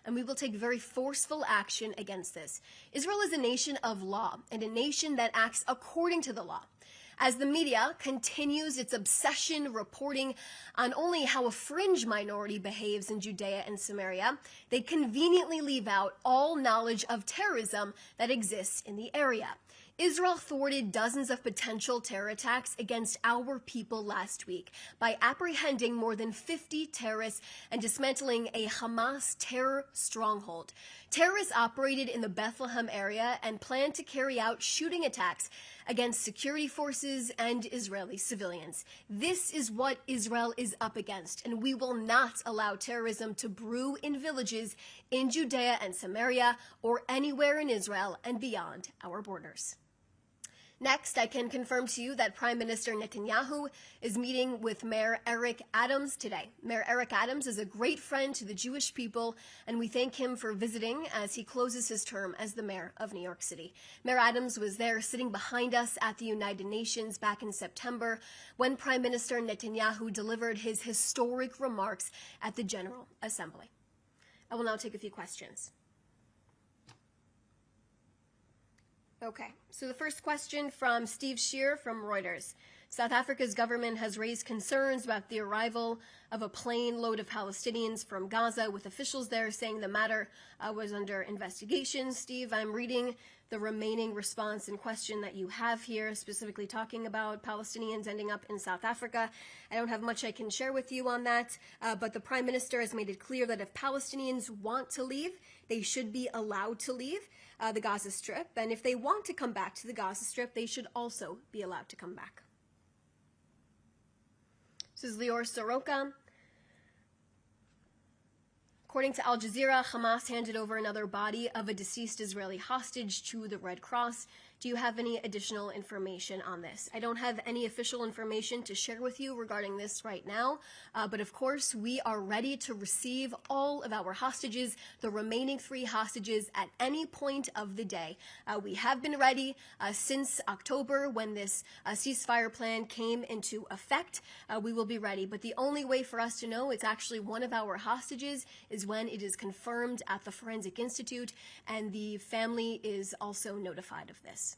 and we will take very forceful action against this. Israel is a nation of law and a nation that acts according to the law. As the media continues its obsession reporting on only how a fringe minority behaves in Judea and Samaria, they conveniently leave out all knowledge of terrorism that exists in the area. Israel thwarted dozens of potential terror attacks against our people last week by apprehending more than 50 terrorists and dismantling a Hamas terror stronghold. Terrorists operated in the Bethlehem area and planned to carry out shooting attacks against security forces and Israeli civilians. This is what Israel is up against, and we will not allow terrorism to brew in villages in Judea and Samaria or anywhere in Israel and beyond our borders. Next, I can confirm to you that Prime Minister Netanyahu is meeting with Mayor Eric Adams today. Mayor Eric Adams is a great friend to the Jewish people, and we thank him for visiting as he closes his term as the mayor of New York City. Mayor Adams was there sitting behind us at the United Nations back in September when Prime Minister Netanyahu delivered his historic remarks at the General Assembly. I will now take a few questions. Okay, so the first question from Steve Shear from Reuters. South Africa's government has raised concerns about the arrival of a plane load of Palestinians from Gaza, with officials there saying the matter was under investigation. Steve, I'm reading the remaining response and question that you have here, specifically talking about Palestinians ending up in South Africa. I don't have much I can share with you on that, but the Prime Minister has made it clear that if Palestinians want to leave, they should be allowed to leave the Gaza Strip, and if they want to come back to the Gaza Strip, they should also be allowed to come back. This is Lior Soroka. According to Al Jazeera, Hamas handed over another body of a deceased Israeli hostage to the Red Cross. Do you have any additional information on this? I don't have any official information to share with you regarding this right now, but of course we are ready to receive all of our hostages, the remaining 3 hostages, at any point of the day. We have been ready since October when this ceasefire plan came into effect. We will be ready, but the only way for us to know it's actually one of our hostages is when it is confirmed at the Forensic Institute and the family is also notified of this.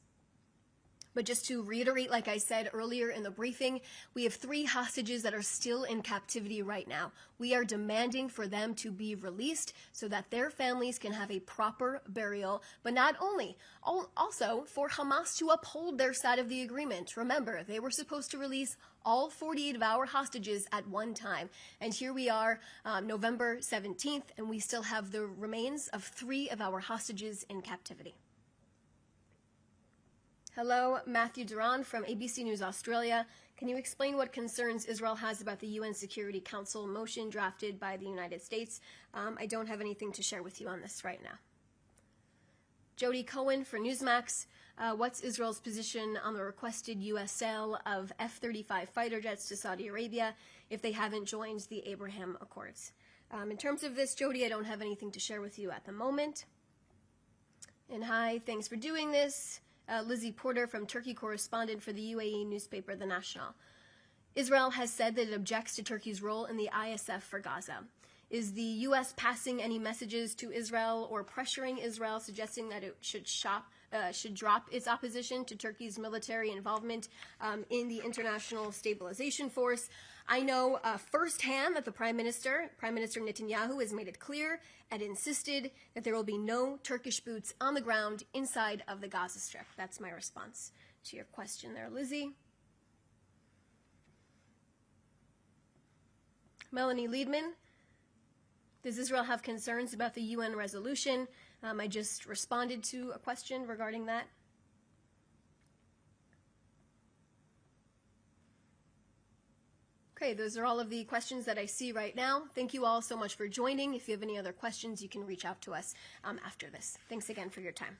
But just to reiterate, like I said earlier in the briefing, we have 3 hostages that are still in captivity right now. We are demanding for them to be released so that their families can have a proper burial, but not only, also for Hamas to uphold their side of the agreement. Remember, they were supposed to release all 48 of our hostages at one time. And here we are, November 17th, and we still have the remains of 3 of our hostages in captivity. Hello, Matthew Duran from ABC News Australia. Can you explain what concerns Israel has about the UN Security Council motion drafted by the United States? I don't have anything to share with you on this right now. Jody Cohen for Newsmax. What's Israel's position on the requested U.S. sale of F-35 fighter jets to Saudi Arabia if they haven't joined the Abraham Accords? In terms of this, Jody, I don't have anything to share with you at the moment. And hi, thanks for doing this. Lizzie Porter from Turkey, correspondent for the UAE newspaper The National. Israel has said that it objects to Turkey's role in the ISF for Gaza. Is the U.S. passing any messages to Israel or pressuring Israel, suggesting that it should drop its opposition to Turkey's military involvement in the International Stabilization Force? I know firsthand that the Prime Minister Netanyahu, has made it clear and insisted that there will be no Turkish boots on the ground inside of the Gaza Strip. That's my response to your question there, Lizzie. Melanie Liedman. Does Israel have concerns about the UN resolution? I just responded to a question regarding that. Okay, those are all of the questions that I see right now. Thank you all so much for joining. If you have any other questions, you can reach out to us after this. Thanks again for your time.